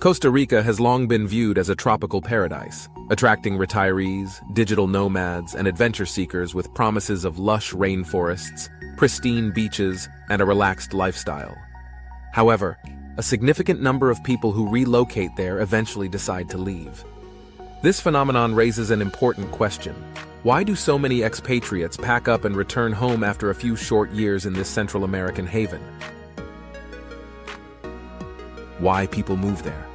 Costa Rica has long been viewed as a tropical paradise, attracting retirees, digital nomads, and adventure seekers with promises of lush rainforests, pristine beaches, and a relaxed lifestyle. However, a significant number of people who relocate there eventually decide to leave. This phenomenon raises an important question. Why do so many expatriates pack up and return home after a few short years in this Central American haven? Why people move there?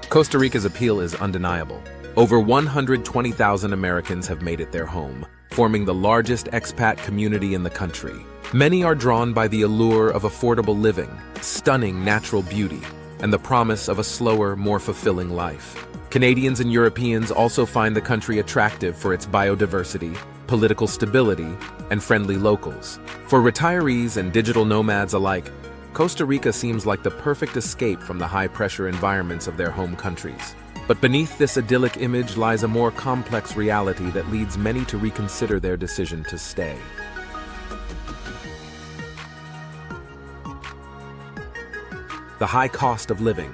Costa Rica's appeal is undeniable. Over 120,000 Americans have made it their home, forming the largest expat community in the country. Many are drawn by the allure of affordable living, stunning natural beauty, and the promise of a slower, more fulfilling life. Canadians and Europeans also find the country attractive for its biodiversity, political stability, and friendly locals. For retirees and digital nomads alike, Costa Rica seems like the perfect escape from the high-pressure environments of their home countries. But beneath this idyllic image lies a more complex reality that leads many to reconsider their decision to stay. The high cost of living.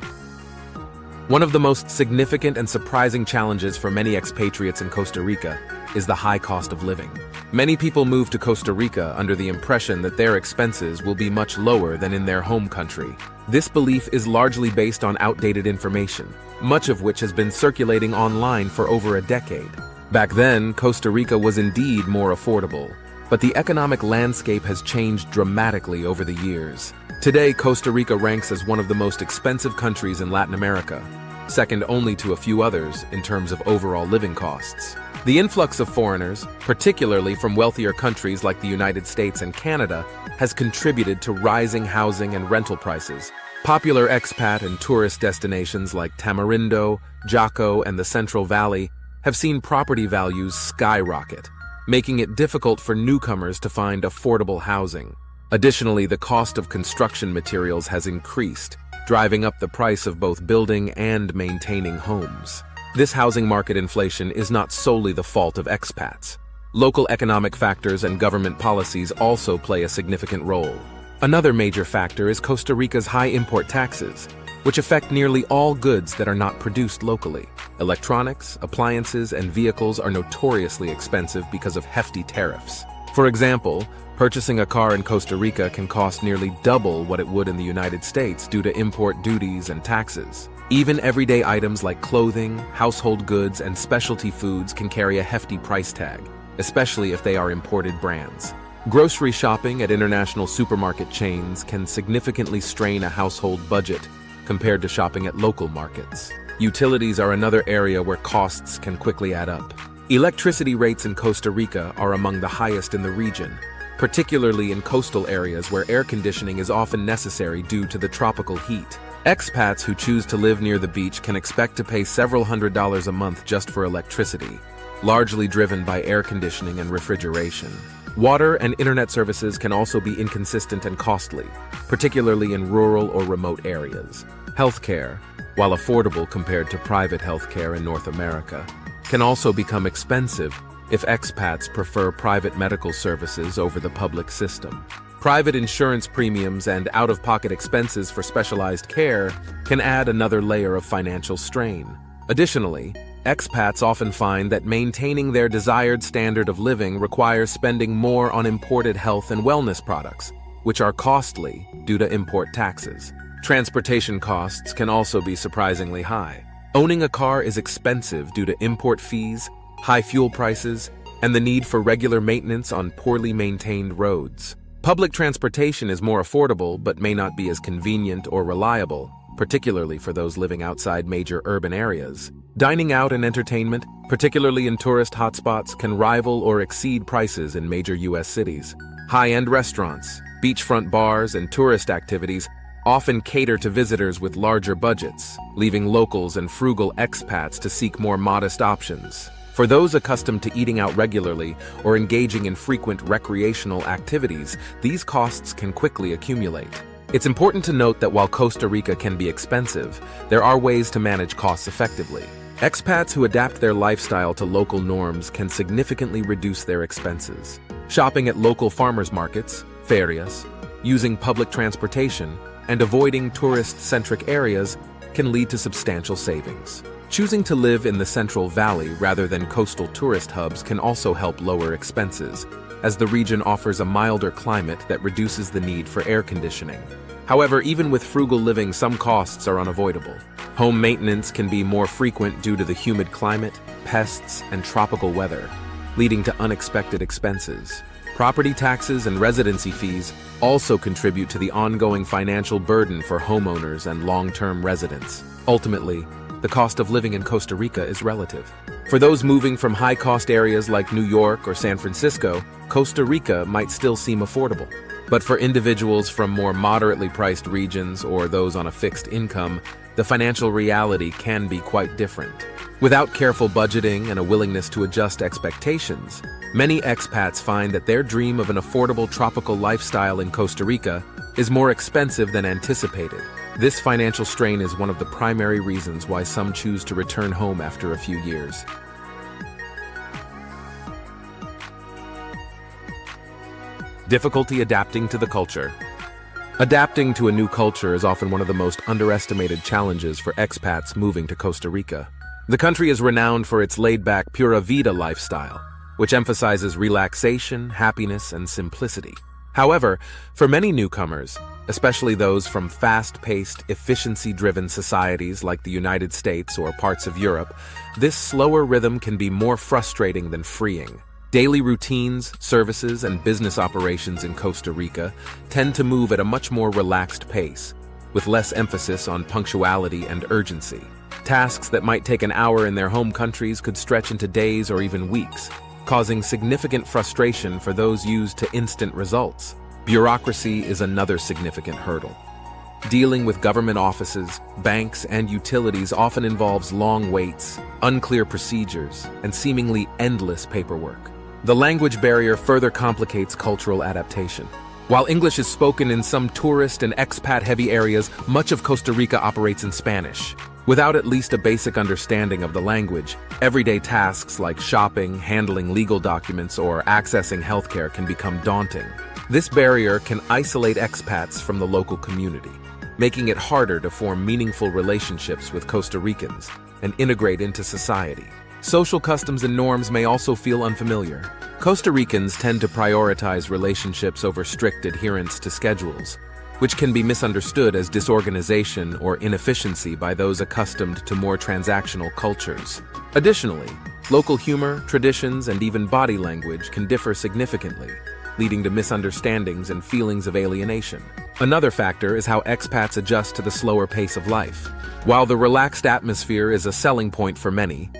One of the most significant and surprising challenges for many expatriates in Costa Rica is the high cost of living. Many people move to Costa Rica under the impression that their expenses will be much lower than in their home country. This belief is largely based on outdated information, much of which has been circulating online for over a decade. Back then, Costa Rica was indeed more affordable, but the economic landscape has changed dramatically over the years. Today, Costa Rica ranks as one of the most expensive countries in Latin America, second only to a few others in terms of overall living costs. The influx of foreigners, particularly from wealthier countries like the United States and Canada, has contributed to rising housing and rental prices. Popular expat and tourist destinations like Tamarindo, Jaco, and the Central Valley have seen property values skyrocket, making it difficult for newcomers to find affordable housing. Additionally, the cost of construction materials has increased, driving up the price of both building and maintaining homes. This housing market inflation is not solely the fault of expats. Local economic factors and government policies also play a significant role. Another major factor is Costa Rica's high import taxes, which affect nearly all goods that are not produced locally. Electronics, appliances, and vehicles are notoriously expensive because of hefty tariffs. For example, purchasing a car in Costa Rica can cost nearly double what it would in the United States due to import duties and taxes. Even everyday items like clothing, household goods, and specialty foods can carry a hefty price tag, especially if they are imported brands. Grocery shopping at international supermarket chains can significantly strain a household budget compared to shopping at local markets. Utilities are another area where costs can quickly add up. Electricity rates in Costa Rica are among the highest in the region, particularly in coastal areas where air conditioning is often necessary due to the tropical heat. Expats who choose to live near the beach can expect to pay several $100s a month just for electricity, largely driven by air conditioning and refrigeration. Water and internet services can also be inconsistent and costly, particularly in rural or remote areas. Healthcare, while affordable compared to private healthcare in North America, can also become expensive if expats prefer private medical services over the public system. Private insurance premiums and out-of-pocket expenses for specialized care can add another layer of financial strain. Additionally, expats often find that maintaining their desired standard of living requires spending more on imported health and wellness products, which are costly due to import taxes. Transportation costs can also be surprisingly high. Owning a car is expensive due to import fees, high fuel prices, and the need for regular maintenance on poorly maintained roads. Public transportation is more affordable but may not be as convenient or reliable, particularly for those living outside major urban areas. Dining out and entertainment, particularly in tourist hotspots, can rival or exceed prices in major U.S. cities. High-end restaurants, beachfront bars, and tourist activities often cater to visitors with larger budgets, leaving locals and frugal expats to seek more modest options. For those accustomed to eating out regularly or engaging in frequent recreational activities, these costs can quickly accumulate. It's important to note that while Costa Rica can be expensive, there are ways to manage costs effectively. Expats who adapt their lifestyle to local norms can significantly reduce their expenses. Shopping at local farmers markets, ferias, using public transportation, and avoiding tourist-centric areas can lead to substantial savings. Choosing to live in the Central Valley rather than coastal tourist hubs can also help lower expenses, as the region offers a milder climate that reduces the need for air conditioning. However, even with frugal living, some costs are unavoidable. Home maintenance can be more frequent due to the humid climate, pests, and tropical weather, leading to unexpected expenses. Property taxes and residency fees also contribute to the ongoing financial burden for homeowners and long-term residents. Ultimately, the cost of living in Costa Rica is relative. For those moving from high-cost areas like New York or San Francisco, Costa Rica might still seem affordable. But for individuals from more moderately priced regions or those on a fixed income, the financial reality can be quite different. Without careful budgeting and a willingness to adjust expectations, many expats find that their dream of an affordable tropical lifestyle in Costa Rica is more expensive than anticipated. This financial strain is one of the primary reasons why some choose to return home after a few years. Difficulty adapting to the culture. Adapting to a new culture is often one of the most underestimated challenges for expats moving to Costa Rica. The country is renowned for its laid-back pura vida lifestyle, which emphasizes relaxation, happiness, and simplicity. However, for many newcomers, especially those from fast-paced, efficiency-driven societies like the United States or parts of Europe, this slower rhythm can be more frustrating than freeing. Daily routines, services, and business operations in Costa Rica tend to move at a much more relaxed pace, with less emphasis on punctuality and urgency. Tasks that might take an hour in their home countries could stretch into days or even weeks, causing significant frustration for those used to instant results. Bureaucracy is another significant hurdle. Dealing with government offices, banks, and utilities often involves long waits, unclear procedures, and seemingly endless paperwork. The language barrier further complicates cultural adaptation. While English is spoken in some tourist and expat-heavy areas, much of Costa Rica operates in Spanish. Without at least a basic understanding of the language, everyday tasks like shopping, handling legal documents, or accessing healthcare can become daunting. This barrier can isolate expats from the local community, making it harder to form meaningful relationships with Costa Ricans and integrate into society. Social customs and norms may also feel unfamiliar. Costa Ricans tend to prioritize relationships over strict adherence to schedules, which can be misunderstood as disorganization or inefficiency by those accustomed to more transactional cultures. Additionally, local humor, traditions, and even body language can differ significantly, leading to misunderstandings and feelings of alienation. Another factor is how expats adjust to the slower pace of life. While the relaxed atmosphere is a selling point for many,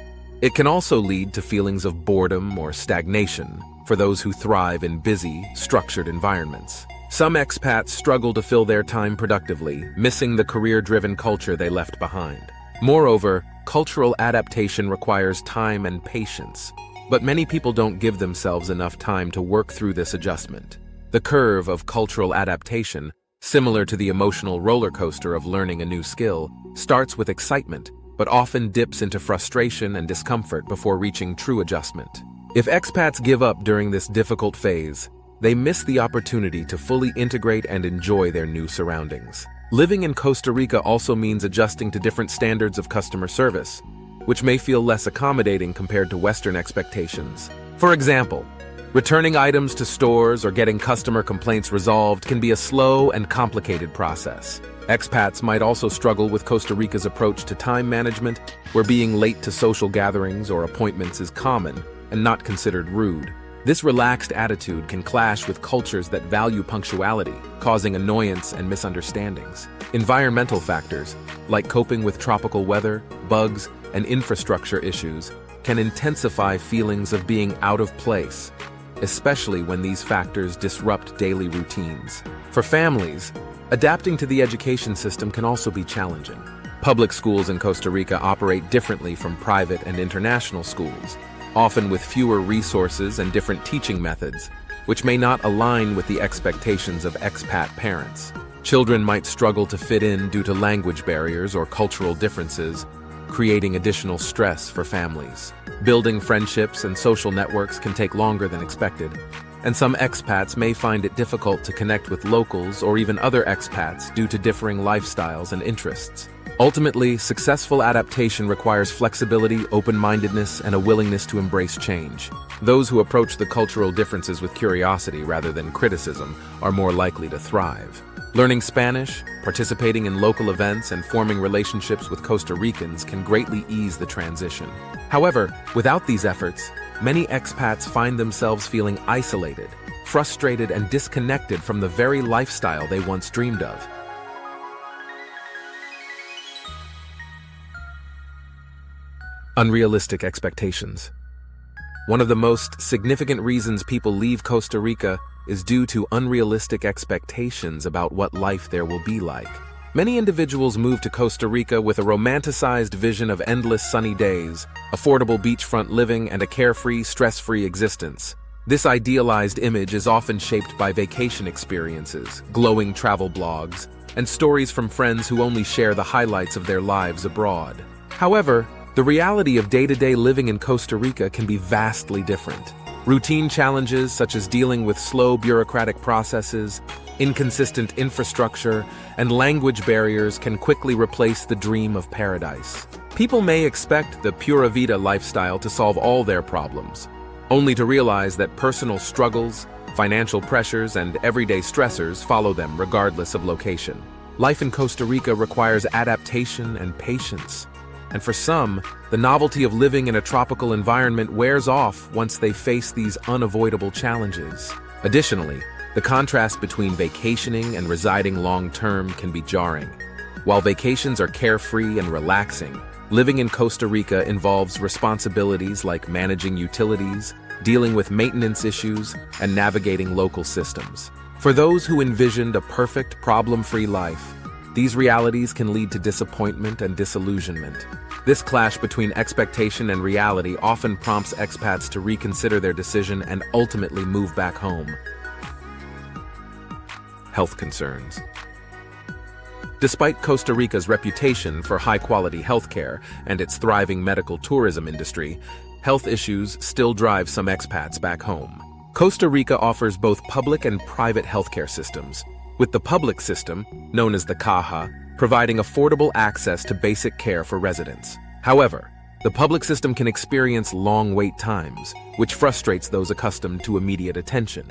it can also lead to feelings of boredom or stagnation for those who thrive in busy, structured environments. Some expats struggle to fill their time productively, missing the career-driven culture they left behind. Moreover, cultural adaptation requires time and patience, but many people don't give themselves enough time to work through this adjustment. The curve of cultural adaptation, similar to the emotional roller coaster of learning a new skill, starts with excitement, but often dips into frustration and discomfort before reaching true adjustment. If expats give up during this difficult phase, they miss the opportunity to fully integrate and enjoy their new surroundings. Living in Costa Rica also means adjusting to different standards of customer service, which may feel less accommodating compared to Western expectations. For example, returning items to stores or getting customer complaints resolved can be a slow and complicated process. Expats might also struggle with Costa Rica's approach to time management, where being late to social gatherings or appointments is common and not considered rude. This relaxed attitude can clash with cultures that value punctuality, causing annoyance and misunderstandings. Environmental factors, like coping with tropical weather, bugs, and infrastructure issues, can intensify feelings of being out of place, especially when these factors disrupt daily routines. For families, adapting to the education system can also be challenging. Public schools in Costa Rica operate differently from private and international schools, often with fewer resources and different teaching methods, which may not align with the expectations of expat parents. Children might struggle to fit in due to language barriers or cultural differences, creating additional stress for families. Building friendships and social networks can take longer than expected, and some expats may find it difficult to connect with locals or even other expats due to differing lifestyles and interests. Ultimately, successful adaptation requires flexibility, open-mindedness, and a willingness to embrace change. Those who approach the cultural differences with curiosity rather than criticism are more likely to thrive. Learning Spanish, participating in local events, and forming relationships with Costa Ricans can greatly ease the transition. However, without these efforts, many expats find themselves feeling isolated, frustrated, and disconnected from the very lifestyle they once dreamed of. Unrealistic expectations. One of the most significant reasons people leave Costa Rica is due to unrealistic expectations about what life there will be like. Many individuals move to Costa Rica with a romanticized vision of endless sunny days, affordable beachfront living, and a carefree, stress-free existence. This idealized image is often shaped by vacation experiences, glowing travel blogs, and stories from friends who only share the highlights of their lives abroad. However, the reality of day-to-day living in Costa Rica can be vastly different. Routine challenges such as dealing with slow bureaucratic processes, inconsistent infrastructure, and language barriers can quickly replace the dream of paradise. People may expect the Pura Vida lifestyle to solve all their problems, only to realize that personal struggles, financial pressures, and everyday stressors follow them regardless of location. Life in Costa Rica requires adaptation and patience. And for some, the novelty of living in a tropical environment wears off once they face these unavoidable challenges. Additionally, the contrast between vacationing and residing long-term can be jarring. While vacations are carefree and relaxing, living in Costa Rica involves responsibilities like managing utilities, dealing with maintenance issues, and navigating local systems. For those who envisioned a perfect, problem-free life, these realities can lead to disappointment and disillusionment. This clash between expectation and reality often prompts expats to reconsider their decision and ultimately move back home. Health concerns. Despite Costa Rica's reputation for high-quality healthcare and its thriving medical tourism industry, health issues still drive some expats back home. Costa Rica offers both public and private healthcare systems, with the public system, known as the Caja, providing affordable access to basic care for residents. However, the public system can experience long wait times, which frustrates those accustomed to immediate attention.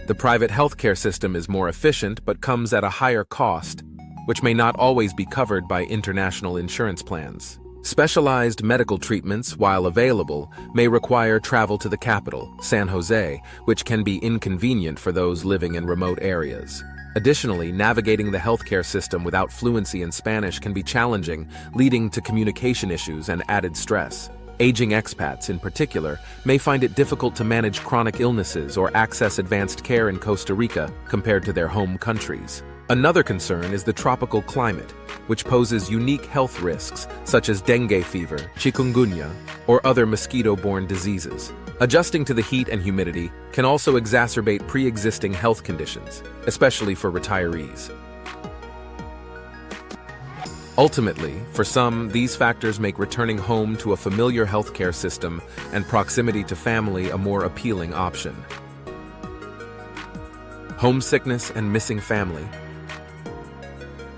The private healthcare system is more efficient but comes at a higher cost, which may not always be covered by international insurance plans. Specialized medical treatments, while available, may require travel to the capital, San Jose, which can be inconvenient for those living in remote areas. Additionally, navigating the healthcare system without fluency in Spanish can be challenging, leading to communication issues and added stress. Aging expats, in particular, may find it difficult to manage chronic illnesses or access advanced care in Costa Rica compared to their home countries. Another concern is the tropical climate, which poses unique health risks such as dengue fever, chikungunya, or other mosquito-borne diseases. Adjusting to the heat and humidity can also exacerbate pre-existing health conditions, especially for retirees. Ultimately, for some, these factors make returning home to a familiar healthcare system and proximity to family a more appealing option. Homesickness and missing family.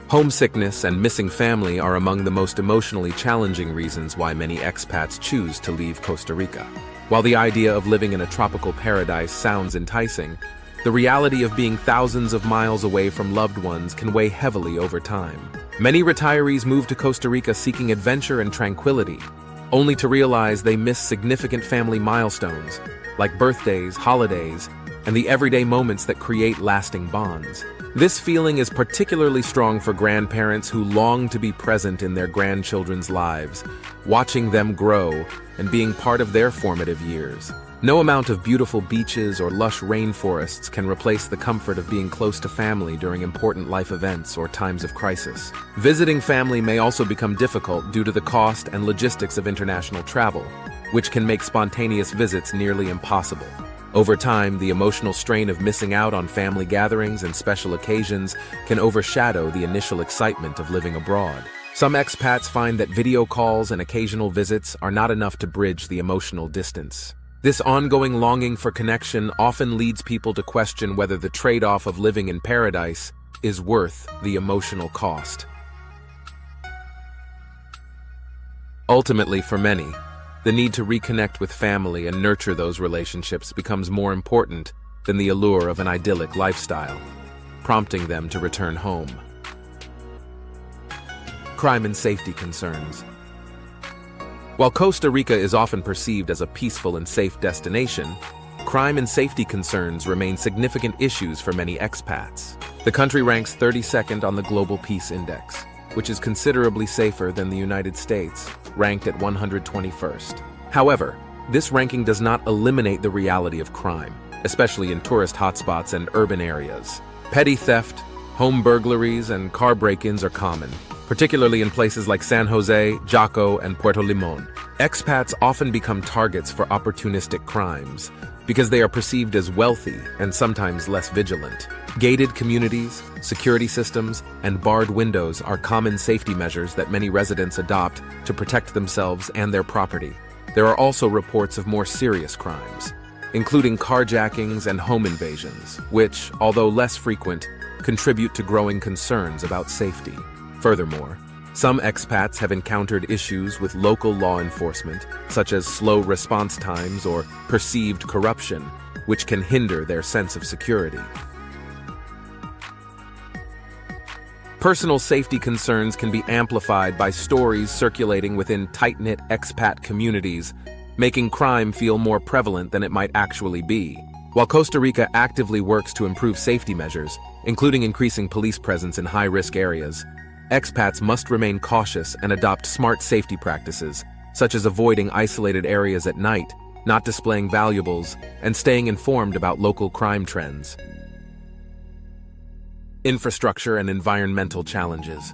Homesickness and missing family are among the most emotionally challenging reasons why many expats choose to leave Costa Rica. While the idea of living in a tropical paradise sounds enticing, the reality of being thousands of miles away from loved ones can weigh heavily over time. Many retirees move to Costa Rica seeking adventure and tranquility, only to realize they miss significant family milestones, like birthdays, holidays, and the everyday moments that create lasting bonds. This feeling is particularly strong for grandparents who long to be present in their grandchildren's lives, watching them grow and being part of their formative years. No amount of beautiful beaches or lush rainforests can replace the comfort of being close to family during important life events or times of crisis. Visiting family may also become difficult due to the cost and logistics of international travel, which can make spontaneous visits nearly impossible. Over time, the emotional strain of missing out on family gatherings and special occasions can overshadow the initial excitement of living abroad. Some expats find that video calls and occasional visits are not enough to bridge the emotional distance. This ongoing longing for connection often leads people to question whether the trade-off of living in paradise is worth the emotional cost. Ultimately, for many, the need to reconnect with family and nurture those relationships becomes more important than the allure of an idyllic lifestyle, prompting them to return home. Crime and safety concerns. While Costa Rica is often perceived as a peaceful and safe destination, crime and safety concerns remain significant issues for many expats. The country ranks 32nd on the Global Peace Index, which is considerably safer than the United States, ranked at 121st. However, this ranking does not eliminate the reality of crime, especially in tourist hotspots and urban areas. Petty theft, home burglaries, and car break-ins are common, particularly in places like San Jose, Jaco, and Puerto Limon. Expats often become targets for opportunistic crimes because they are perceived as wealthy and sometimes less vigilant. Gated communities, security systems, and barred windows are common safety measures that many residents adopt to protect themselves and their property. There are also reports of more serious crimes, including carjackings and home invasions, which, although less frequent, contribute to growing concerns about safety. Furthermore, some expats have encountered issues with local law enforcement, such as slow response times or perceived corruption, which can hinder their sense of security. Personal safety concerns can be amplified by stories circulating within tight-knit expat communities, making crime feel more prevalent than it might actually be. While Costa Rica actively works to improve safety measures, including increasing police presence in high-risk areas, expats must remain cautious and adopt smart safety practices, such as avoiding isolated areas at night, not displaying valuables, and staying informed about local crime trends. Infrastructure and environmental challenges.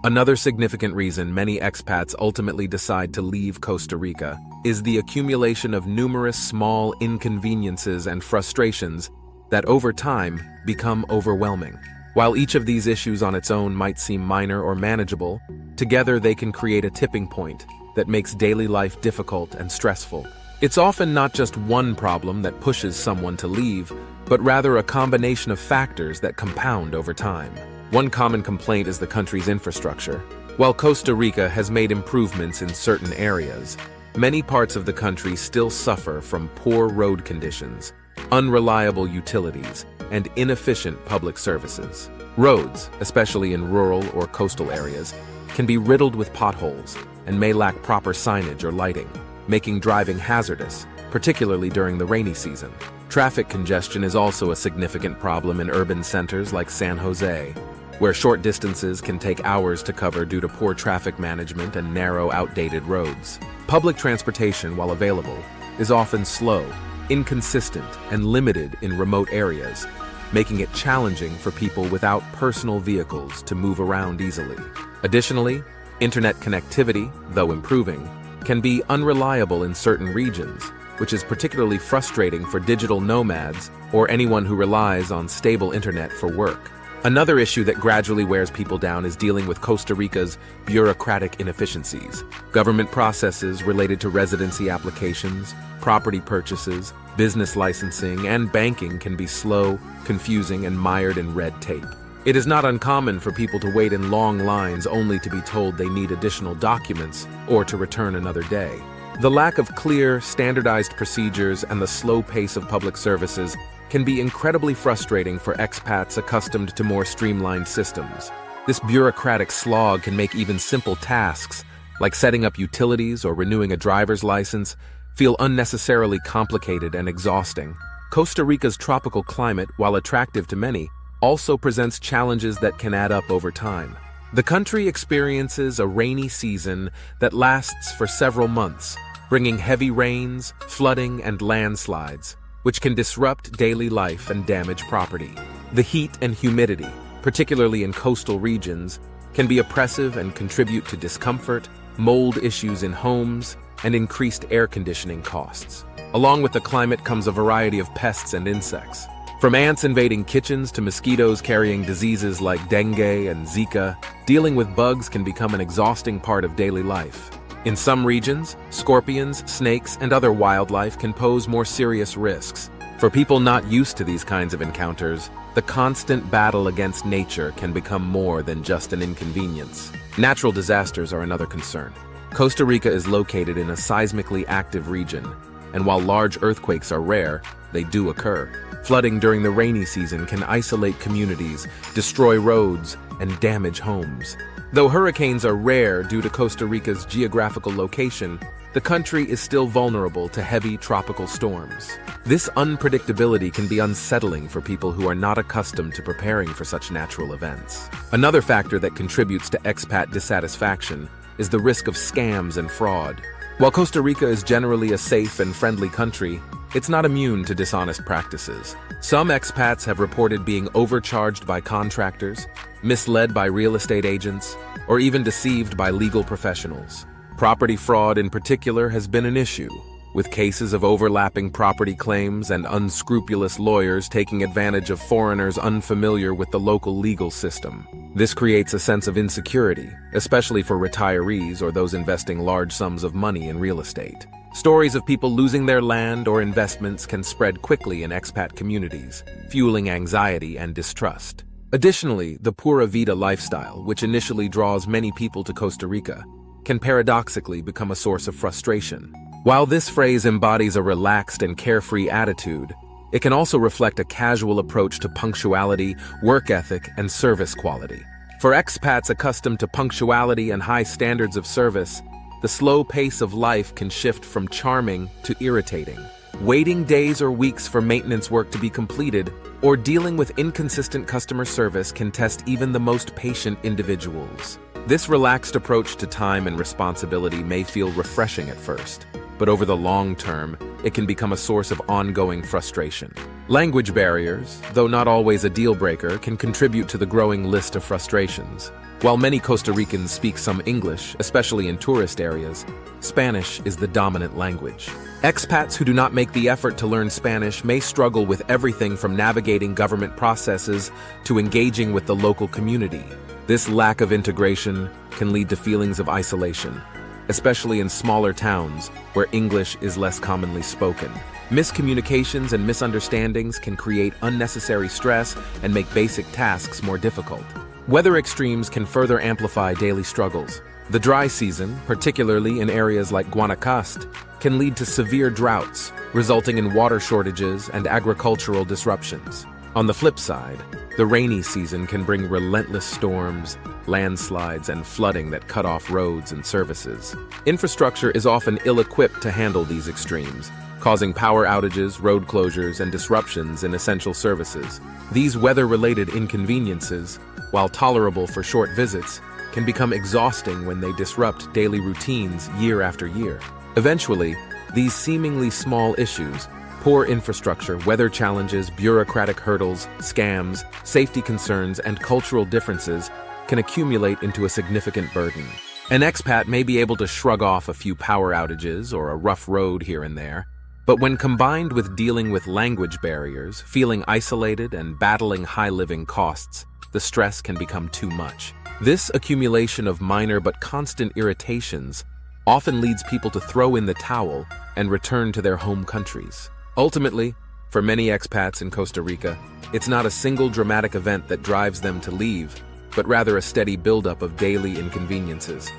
Another significant reason many expats ultimately decide to leave Costa Rica is the accumulation of numerous small inconveniences and frustrations that over time become overwhelming. While each of these issues on its own might seem minor or manageable, together they can create a tipping point that makes daily life difficult and stressful. It's often not just one problem that pushes someone to leave, but rather a combination of factors that compound over time. One common complaint is the country's infrastructure. While Costa Rica has made improvements in certain areas, many parts of the country still suffer from poor road conditions, unreliable utilities, and inefficient public services. Roads, especially in rural or coastal areas, can be riddled with potholes and may lack proper signage or lighting, making driving hazardous, particularly during the rainy season. Traffic congestion is also a significant problem in urban centers like San Jose, where short distances can take hours to cover due to poor traffic management and narrow, outdated roads. Public transportation, while available, is often slow, inconsistent, and limited in remote areas, making it challenging for people without personal vehicles to move around easily. Additionally, internet connectivity, though improving, can be unreliable in certain regions, which is particularly frustrating for digital nomads or anyone who relies on stable internet for work. Another issue that gradually wears people down is dealing with Costa Rica's bureaucratic inefficiencies. Government processes related to residency applications, property purchases, business licensing, and banking can be slow, confusing, and mired in red tape. It is not uncommon for people to wait in long lines only to be told they need additional documents or to return another day. The lack of clear, standardized procedures and the slow pace of public services can be incredibly frustrating for expats accustomed to more streamlined systems. This bureaucratic slog can make even simple tasks, like setting up utilities or renewing a driver's license, feel unnecessarily complicated and exhausting. Costa Rica's tropical climate, while attractive to many, also presents challenges that can add up over time. The country experiences a rainy season that lasts for several months, bringing heavy rains, flooding, and landslides, which can disrupt daily life and damage property. The heat and humidity, particularly in coastal regions, can be oppressive and contribute to discomfort, mold issues in homes, and increased air conditioning costs. Along with the climate comes a variety of pests and insects. From ants invading kitchens to mosquitoes carrying diseases like dengue and Zika, dealing with bugs can become an exhausting part of daily life. In some regions, scorpions, snakes, and other wildlife can pose more serious risks. For people not used to these kinds of encounters, the constant battle against nature can become more than just an inconvenience. Natural disasters are another concern. Costa Rica is located in a seismically active region, and while large earthquakes are rare, they do occur. Flooding during the rainy season can isolate communities, destroy roads, and damage homes. Though hurricanes are rare due to Costa Rica's geographical location, the country is still vulnerable to heavy tropical storms. This unpredictability can be unsettling for people who are not accustomed to preparing for such natural events. Another factor that contributes to expat dissatisfaction is the risk of scams and fraud. While Costa Rica is generally a safe and friendly country, it's not immune to dishonest practices. Some expats have reported being overcharged by contractors, misled by real estate agents, or even deceived by legal professionals. Property fraud in particular has been an issue, with cases of overlapping property claims and unscrupulous lawyers taking advantage of foreigners unfamiliar with the local legal system. This creates a sense of insecurity, especially for retirees or those investing large sums of money in real estate. Stories of people losing their land or investments can spread quickly in expat communities, fueling anxiety and distrust. Additionally, the pura vida lifestyle, which initially draws many people to Costa Rica, can paradoxically become a source of frustration. While this phrase embodies a relaxed and carefree attitude, it can also reflect a casual approach to punctuality, work ethic, and service quality. For expats accustomed to punctuality and high standards of service, the slow pace of life can shift from charming to irritating. Waiting days or weeks for maintenance work to be completed, or dealing with inconsistent customer service can test even the most patient individuals. This relaxed approach to time and responsibility may feel refreshing at first, but over the long term, it can become a source of ongoing frustration. Language barriers, though not always a deal breaker, can contribute to the growing list of frustrations. While many Costa Ricans speak some English, especially in tourist areas, Spanish is the dominant language. Expats who do not make the effort to learn Spanish may struggle with everything from navigating government processes to engaging with the local community. This lack of integration can lead to feelings of isolation, especially in smaller towns where English is less commonly spoken. Miscommunications and misunderstandings can create unnecessary stress and make basic tasks more difficult. Weather extremes can further amplify daily struggles. The dry season, particularly in areas like Guanacaste, can lead to severe droughts, resulting in water shortages and agricultural disruptions. On the flip side, the rainy season can bring relentless storms, landslides, and flooding that cut off roads and services. Infrastructure is often ill-equipped to handle these extremes, causing power outages, road closures, and disruptions in essential services. These weather-related inconveniences, while tolerable for short visits, can become exhausting when they disrupt daily routines year after year. Eventually, these seemingly small issues, poor infrastructure, weather challenges, bureaucratic hurdles, scams, safety concerns, and cultural differences can accumulate into a significant burden. An expat may be able to shrug off a few power outages or a rough road here and there, but when combined with dealing with language barriers, feeling isolated, and battling high living costs, the stress can become too much. This accumulation of minor but constant irritations often leads people to throw in the towel and return to their home countries. Ultimately, for many expats in Costa Rica, it's not a single dramatic event that drives them to leave, but rather a steady buildup of daily inconveniences.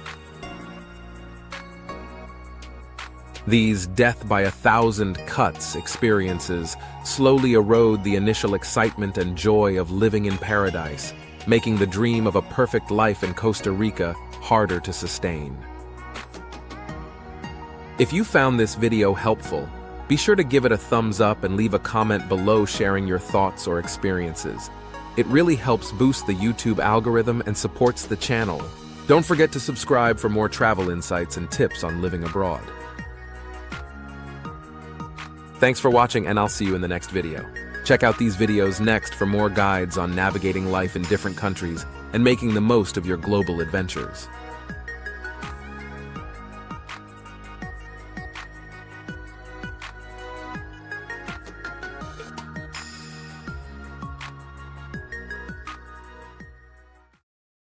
These death-by-a-thousand-cuts experiences slowly erode the initial excitement and joy of living in paradise, making the dream of a perfect life in Costa Rica harder to sustain. If you found this video helpful, be sure to give it a thumbs up and leave a comment below sharing your thoughts or experiences. It really helps boost the YouTube algorithm and supports the channel. Don't forget to subscribe for more travel insights and tips on living abroad. Thanks for watching, and I'll see you in the next video. Check out these videos next for more guides on navigating life in different countries and making the most of your global adventures.